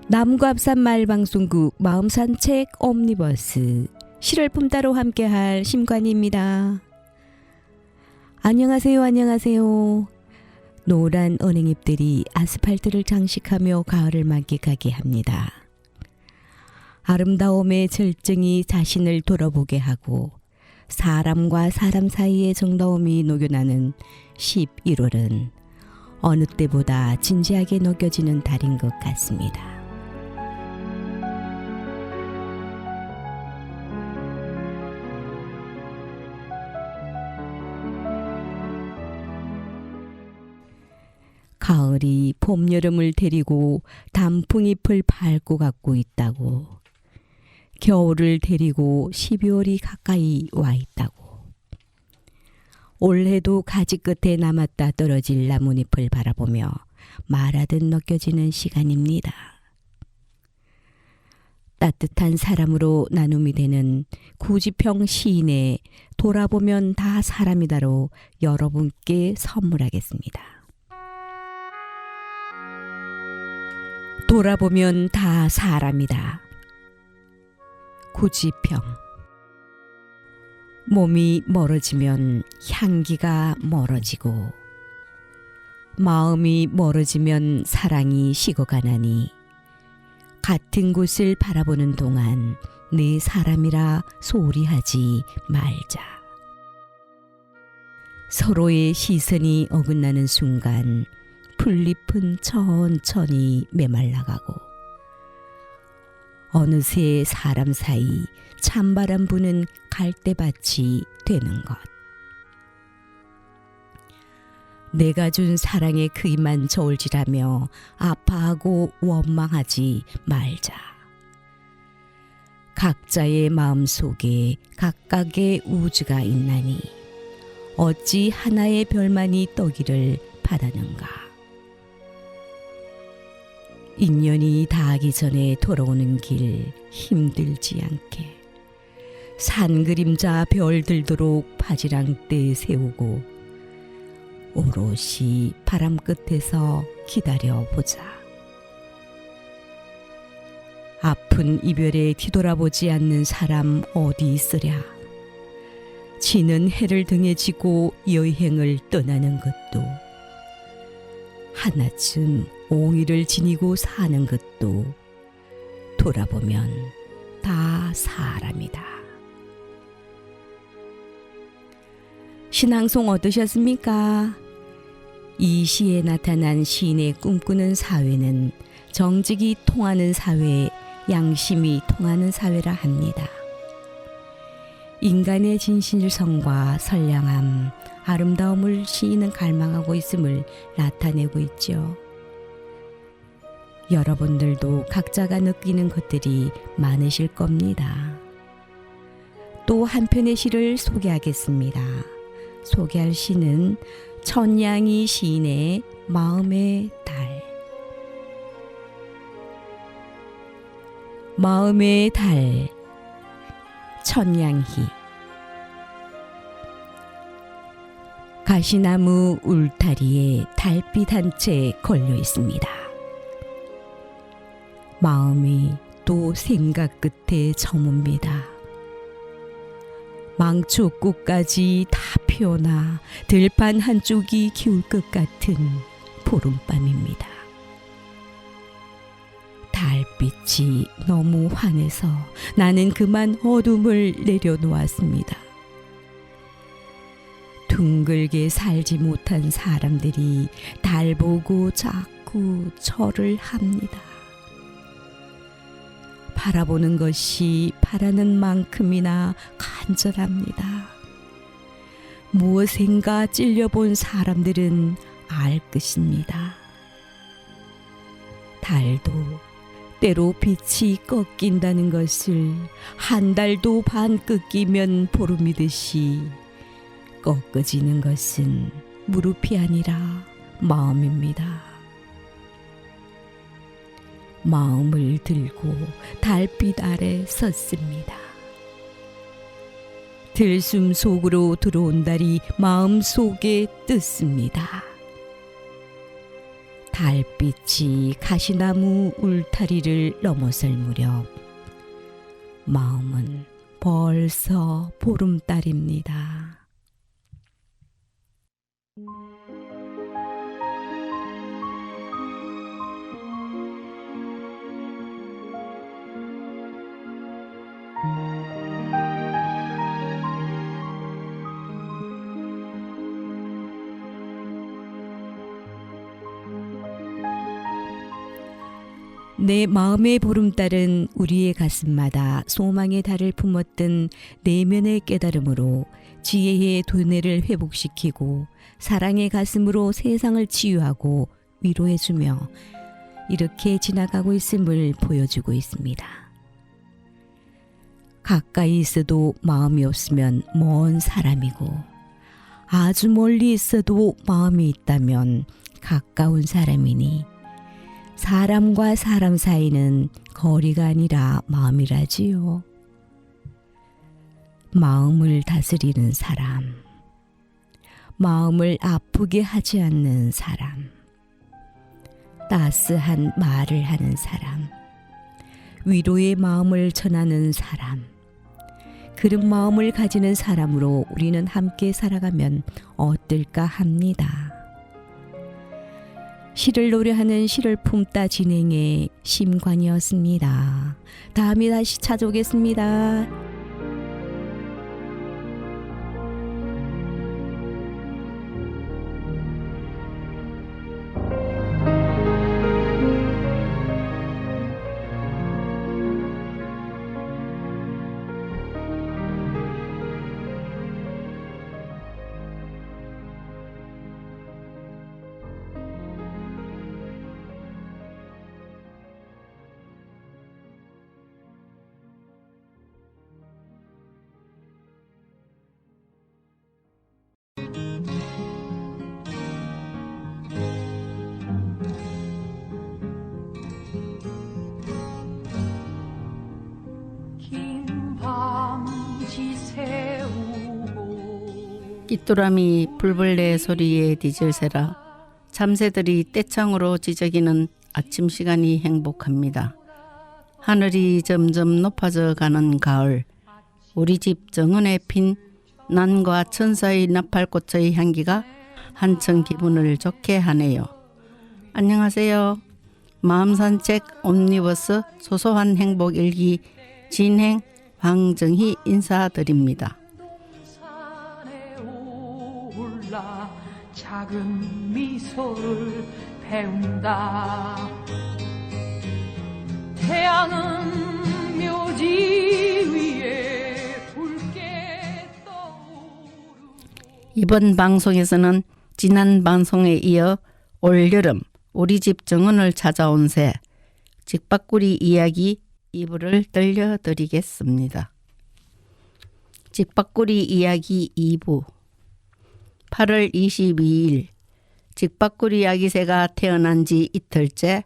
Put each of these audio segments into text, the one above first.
남구앞산 마을방송국 마음산책 옴니버스 7월 품따로 함께할 심관희입니다. 안녕하세요. 노란 은행잎들이 아스팔트를 장식하며 가을을 만끽하게 합니다. 아름다움의 절정이 자신을 돌아보게 하고 사람과 사람 사이의 정다움이 녹여나는 11월은 어느 때보다 진지하게 녹여지는 달인 것 같습니다. 가을이 봄, 여름을 데리고 단풍잎을 밟고 가고 있다고, 겨울을 데리고 12월이 가까이 와 있다고, 올해도 가지 끝에 남았다 떨어질 나뭇잎을 바라보며 말하듯 느껴지는 시간입니다. 따뜻한 사람으로 나눔이 되는 구지평 시인의 돌아보면 다 사람이다로 여러분께 선물하겠습니다. 돌아보면 다 사람이다. 구지평. 몸이 멀어지면 향기가 멀어지고, 마음이 멀어지면 사랑이 식어가나니, 같은 곳을 바라보는 동안 내 사람이라 소리하지 말자. 서로의 시선이 어긋나는 순간 풀잎은 천천히 메말라가고, 어느새 사람 사이 찬바람 부는 갈대밭이 되는 것. 내가 준 사랑의 크기만 저울질하며 아파하고 원망하지 말자. 각자의 마음속에 각각의 우주가 있나니 어찌 하나의 별만이 떠기를 바라는가. 인연이 닿기 전에 돌아오는 길 힘들지 않게 산 그림자 별 들도록 바지랑대 세우고 오롯이 바람 끝에서 기다려보자. 아픈 이별에 뒤돌아보지 않는 사람 어디 있으랴. 지는 해를 등에 지고 여행을 떠나는 것도, 하나쯤 옹의를 지니고 사는 것도 돌아보면 다 사람이다. 신앙송 어떠셨습니까? 이 시에 나타난 시인의 꿈꾸는 사회는 정직이 통하는 사회, 양심이 통하는 사회라 합니다. 인간의 진실성과 선량함, 아름다움을 시인은 갈망하고 있음을 나타내고 있죠. 여러분들도 각자가 느끼는 것들이 많으실 겁니다. 또 한편의 시를 소개하겠습니다. 소개할 시는 천냥희 시인의 마음의 달. 마음의 달, 천냥희. 가시나무 울타리에 달빛 한 채 걸려 있습니다. 마음이 또 생각 끝에 저뭅니다. 망초꽃까지 다 피어나 들판 한쪽이 기울 것 같은 보름밤입니다. 달빛이 너무 환해서 나는 그만 어둠을 내려놓았습니다. 둥글게 살지 못한 사람들이 달 보고 자꾸 절을 합니다. 바라보는 것이 바라는 만큼이나 간절합니다. 무엇인가 찔려본 사람들은 알 것입니다. 달도 때로 빛이 꺾인다는 것을 한 달도 반 꺾이면 보름이듯이 꺾어지는 것은 무릎이 아니라 마음입니다. 마음을 들고 달빛 아래 섰습니다. 들숨 속으로 들어온 달이 마음 속에 떴습니다. 달빛이 가시나무 울타리를 넘어설 무렵 마음은 벌써 보름달입니다. 내 마음의 보름달은 우리의 가슴마다 소망의 달을 품었던 내면의 깨달음으로 지혜의 두뇌를 회복시키고 사랑의 가슴으로 세상을 치유하고 위로해주며 이렇게 지나가고 있음을 보여주고 있습니다. 가까이 있어도 마음이 없으면 먼 사람이고 아주 멀리 있어도 마음이 있다면 가까운 사람이니 사람과 사람 사이는 거리가 아니라 마음이라지요. 마음을 다스리는 사람, 마음을 아프게 하지 않는 사람, 따스한 말을 하는 사람, 위로의 마음을 전하는 사람, 그런 마음을 가지는 사람으로 우리는 함께 살아가면 어떨까 합니다. 시를 노래하는 시를 품다 진행의 심관이었습니다. 다음에 다시 찾아오겠습니다. 깃두라미 불벌레 소리에 뒤질새라. 참새들이 떼창으로 지저귀는 아침 시간이 행복합니다. 하늘이 점점 높아져 가는 가을, 우리 집 정원에 핀 난과 천사의 나팔꽃의 향기가 한층 기분을 좋게 하네요. 안녕하세요. 마음산책 옴니버스 소소한 행복 일기 진행 황정희 인사드립니다. 작은 미소를 배운다. 태양은 묘지 위에 붉게 떠오르고. 이번 방송에서는 지난 방송에 이어 올여름 우리 집 정원을 찾아온 새 직박구리 이야기 2부를 들려드리겠습니다. 직박구리 이야기 2부 8월 22일 직박구리 아기새가 태어난 지 이틀째.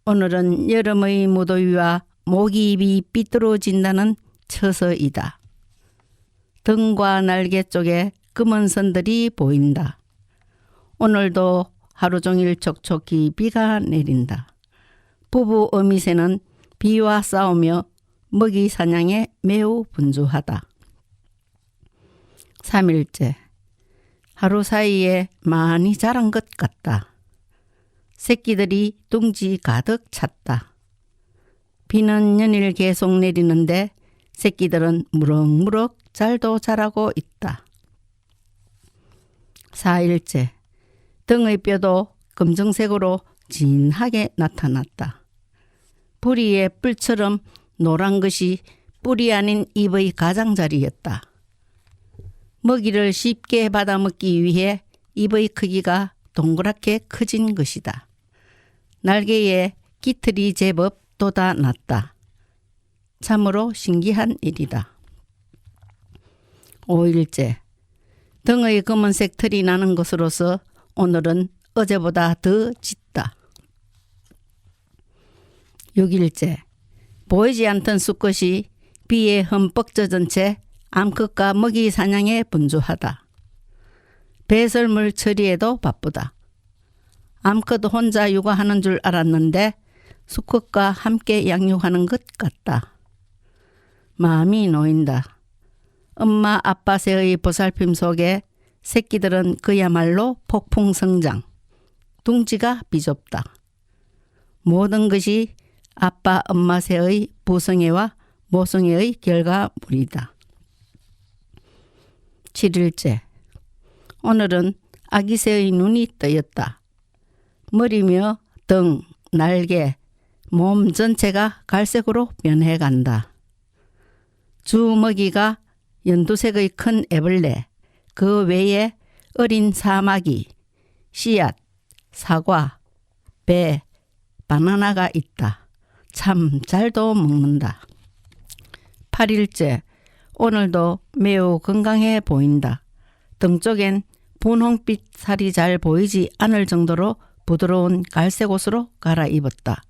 오늘은 여름의 무더위와 모기입이 삐뚤어진다는 처서이다. 등과 날개 쪽에 검은 선들이 보인다. 오늘도 하루 종일 촉촉히 비가 내린다. 부부 어미새는 비와 싸우며 먹이 사냥에 매우 분주하다. 3일째. 하루 사이에 많이 자란 것 같다. 새끼들이 둥지 가득 찼다. 비는 연일 계속 내리는데 새끼들은 무럭무럭 잘도 자라고 있다. 4일째. 등의 뼈도 검정색으로 진하게 나타났다. 부리의 뿔처럼 노란 것이 뿔이 아닌 잎의 가장자리였다. 먹이를 쉽게 받아먹기 위해 입의 크기가 동그랗게 커진 것이다. 날개에 깃털이 제법 돋아났다. 참으로 신기한 일이다. 5일째. 등의 검은색 털이 나는 것으로서 오늘은 어제보다 더 짙다. 6일째. 보이지 않던 수컷이 비에 흠뻑 젖은 채 암컷과 먹이 사냥에 분주하다. 배설물 처리에도 바쁘다. 암컷 혼자 육아하는 줄 알았는데 수컷과 함께 양육하는 것 같다. 마음이 놓인다. 엄마 아빠 새의 보살핌 속에 새끼들은 그야말로 폭풍 성장. 둥지가 비좁다. 모든 것이 아빠 엄마 새의 부성애와 모성애의 결과물이다. 7일째. 오늘은 아기 새의 눈이 뜨였다. 머리며 등, 날개, 몸 전체가 갈색으로 변해간다. 주 먹이가 연두색의 큰 애벌레, 그 외에 어린 사마귀, 씨앗, 사과, 배, 바나나가 있다. 참 잘도 먹는다. 8일째. 오늘도 매우 건강해 보인다. 등 쪽엔 분홍빛 살이 잘 보이지 않을 정도로 부드러운 갈색 옷으로 갈아입었다.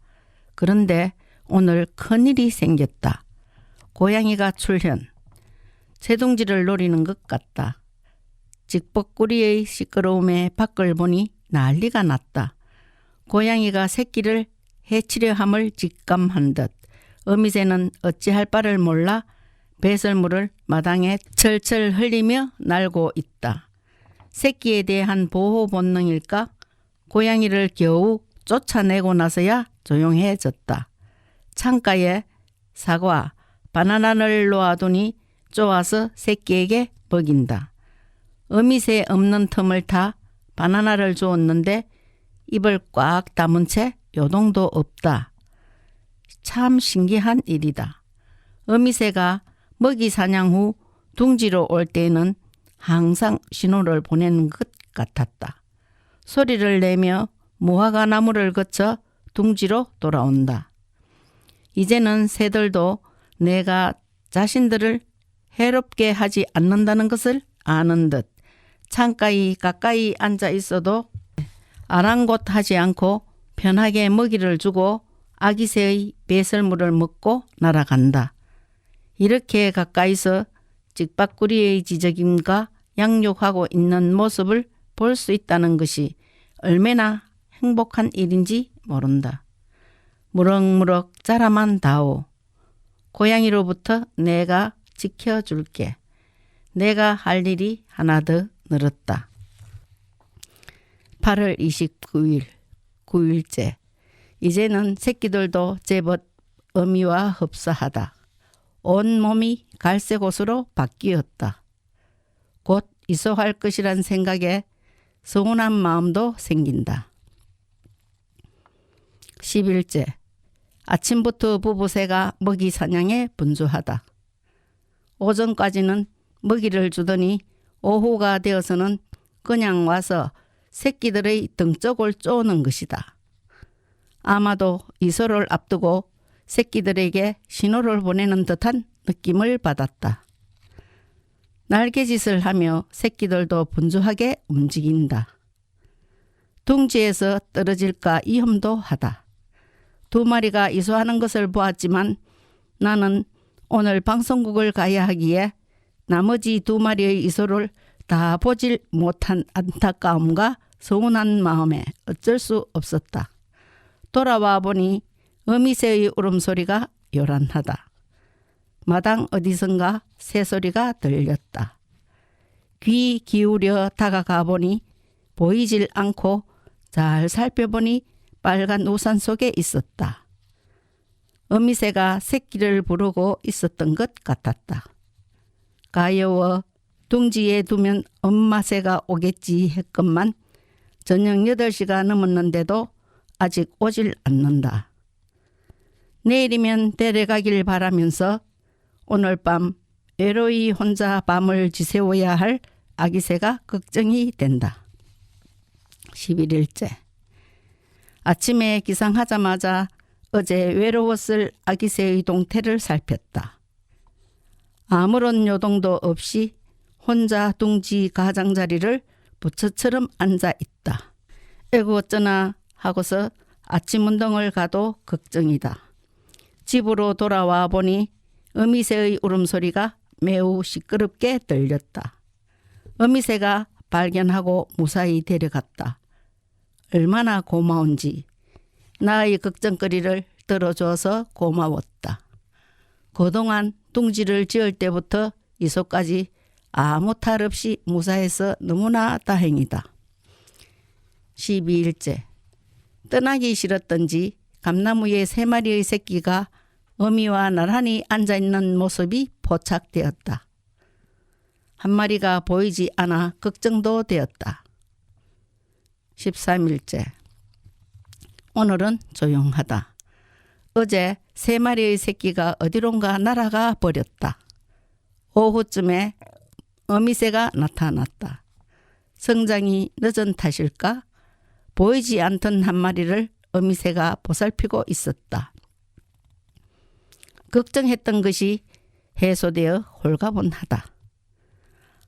그런데 오늘 큰일이 생겼다. 고양이가 출현. 새둥지를 노리는 것 같다. 직벅구리의 시끄러움에 밖을 보니 난리가 났다. 고양이가 새끼를 해치려 함을 직감한 듯 어미새는 어찌할 바를 몰라 배설물을 마당에 철철 흘리며 날고 있다. 새끼에 대한 보호 본능일까? 고양이를 겨우 쫓아내고 나서야 조용해졌다. 창가에 사과, 바나나를 놓아두니 쪼아서 새끼에게 먹인다. 어미새 없는 틈을 타 바나나를 주었는데 입을 꽉 다문 채 요동도 없다. 참 신기한 일이다. 어미새가 먹이 사냥 후 둥지로 올 때에는 항상 신호를 보내는 것 같았다. 소리를 내며 무화과 나무를 거쳐 둥지로 돌아온다. 이제는 새들도 내가 자신들을 해롭게 하지 않는다는 것을 아는 듯 창가에 가까이 앉아 있어도 아랑곳하지 않고 편하게 먹이를 주고 아기 새의 배설물을 먹고 날아간다. 이렇게 가까이서 직박구리의 지저김과 양육하고 있는 모습을 볼 수 있다는 것이 얼마나 행복한 일인지 모른다. 무럭무럭 자라만 다오. 고양이로부터 내가 지켜줄게. 내가 할 일이 하나 더 늘었다. 8월 29일 9일째. 이제는 새끼들도 제법 어미와 흡사하다. 온몸이 갈색 옷으로 바뀌었다. 곧 이소할 것이란 생각에 서운한 마음도 생긴다. 10일째. 아침부터 부부새가 먹이 사냥에 분주하다. 오전까지는 먹이를 주더니 오후가 되어서는 그냥 와서 새끼들의 등쪽을 쪼는 것이다. 아마도 이소를 앞두고 새끼들에게 신호를 보내는 듯한 느낌을 받았다. 날개짓을 하며 새끼들도 분주하게 움직인다. 둥지에서 떨어질까 위험도 하다. 두 마리가 이소하는 것을 보았지만 나는 오늘 방송국을 가야 하기에 나머지 두 마리의 이소를 다 보질 못한 안타까움과 서운한 마음에 어쩔 수 없었다. 돌아와 보니 어미새의 울음소리가 요란하다. 마당 어디선가 새소리가 들렸다. 귀 기울여 다가가 보니 보이질 않고 잘 살펴보니 빨간 우산 속에 있었다. 어미새가 새끼를 부르고 있었던 것 같았다. 가여워 둥지에 두면 엄마새가 오겠지 했건만 저녁 8시가 넘었는데도 아직 오질 않는다. 내일이면 데려가길 바라면서 오늘 밤 외로이 혼자 밤을 지새워야 할 아기새가 걱정이 된다. 11일째. 아침에 기상하자마자 어제 외로웠을 아기새의 동태를 살폈다. 아무런 요동도 없이 혼자 둥지 가장자리를 부처처럼 앉아 있다. 에구 어쩌나 하고서 아침 운동을 가도 걱정이다. 집으로 돌아와 보니 어미새의 울음소리가 매우 시끄럽게 들렸다. 어미새가 발견하고 무사히 데려갔다. 얼마나 고마운지 나의 걱정거리를 들어줘서 고마웠다. 그동안 둥지를 지을 때부터 이소까지 아무 탈 없이 무사해서 너무나 다행이다. 12일째. 떠나기 싫었던지 감나무에 3마리의 새끼가 어미와 나란히 앉아있는 모습이 포착되었다. 한 마리가 보이지 않아 걱정도 되었다. 13일째. 오늘은 조용하다. 어제 3마리의 새끼가 어디론가 날아가 버렸다. 오후쯤에 어미새가 나타났다. 성장이 늦은 탓일까? 보이지 않던 한 마리를 어미새가 보살피고 있었다. 걱정했던 것이 해소되어 홀가분하다.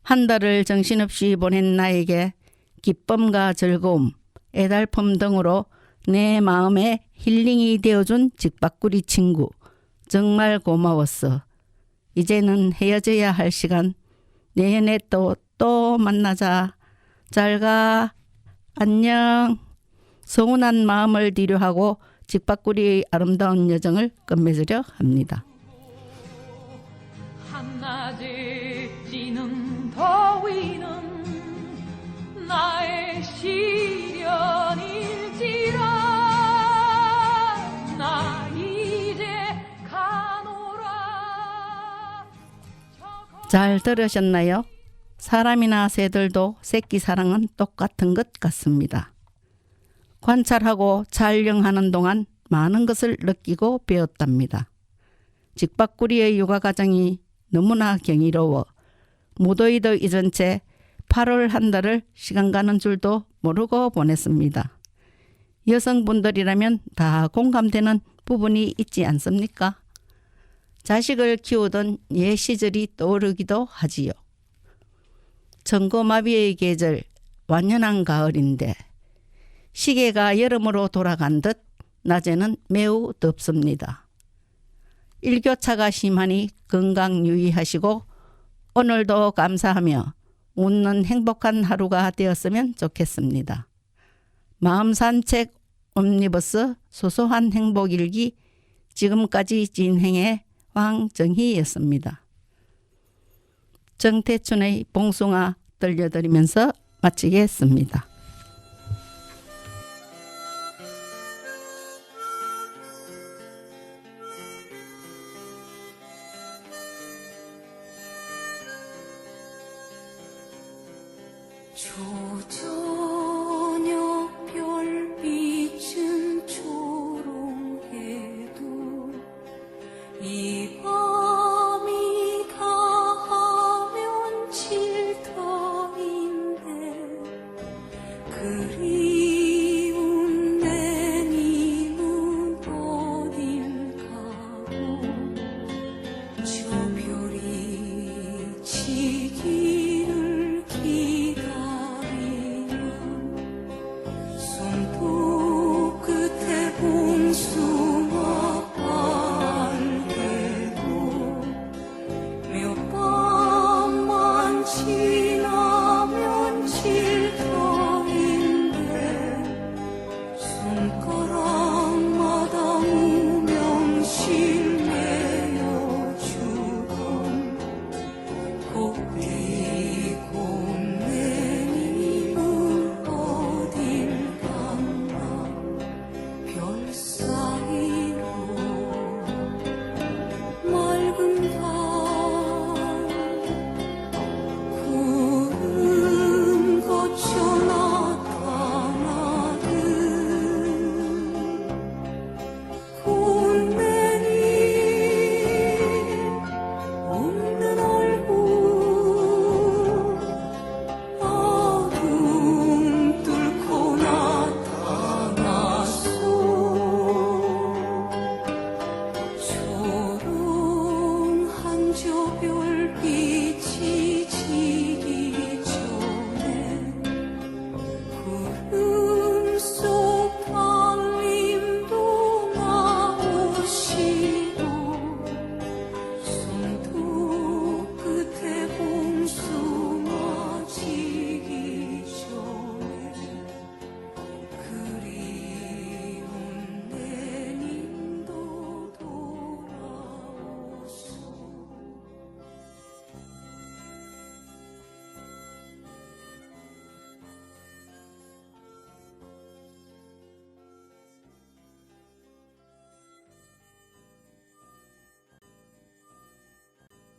한 달을 정신없이 보낸 나에게 기쁨과 즐거움, 애달픔 등으로 내 마음에 힐링이 되어준 직박구리 친구, 정말 고마웠어. 이제는 헤어져야 할 시간. 내년에 또 만나자. 잘 가. 안녕. 서운한 마음을 뒤로하고 직박구리의 아름다운 여정을 끝맺으려 합니다. 한낮에 찌는 더위는 나의 시련일지라 나 이제 가노라. 잘 들으셨나요? 사람이나 새들도 새끼 사랑은 똑같은 것 같습니다. 관찰하고 촬영하는 동안 많은 것을 느끼고 배웠답니다. 직박구리의 육아 과정이 너무나 경이로워 무더위도 잊은 채 8월 한 달을 시간 가는 줄도 모르고 보냈습니다. 여성분들이라면 다 공감되는 부분이 있지 않습니까? 자식을 키우던 옛 시절이 떠오르기도 하지요. 천고마비의 계절, 완연한 가을인데 시계가 여름으로 돌아간 듯 낮에는 매우 덥습니다. 일교차가 심하니 건강 유의하시고 오늘도 감사하며 웃는 행복한 하루가 되었으면 좋겠습니다. 마음 산책 옴니버스 소소한 행복일기 지금까지 진행해 황정희였습니다. 정태춘의 봉숭아 들려드리면서 마치겠습니다. 초저녁 별빛은 초롱해도 이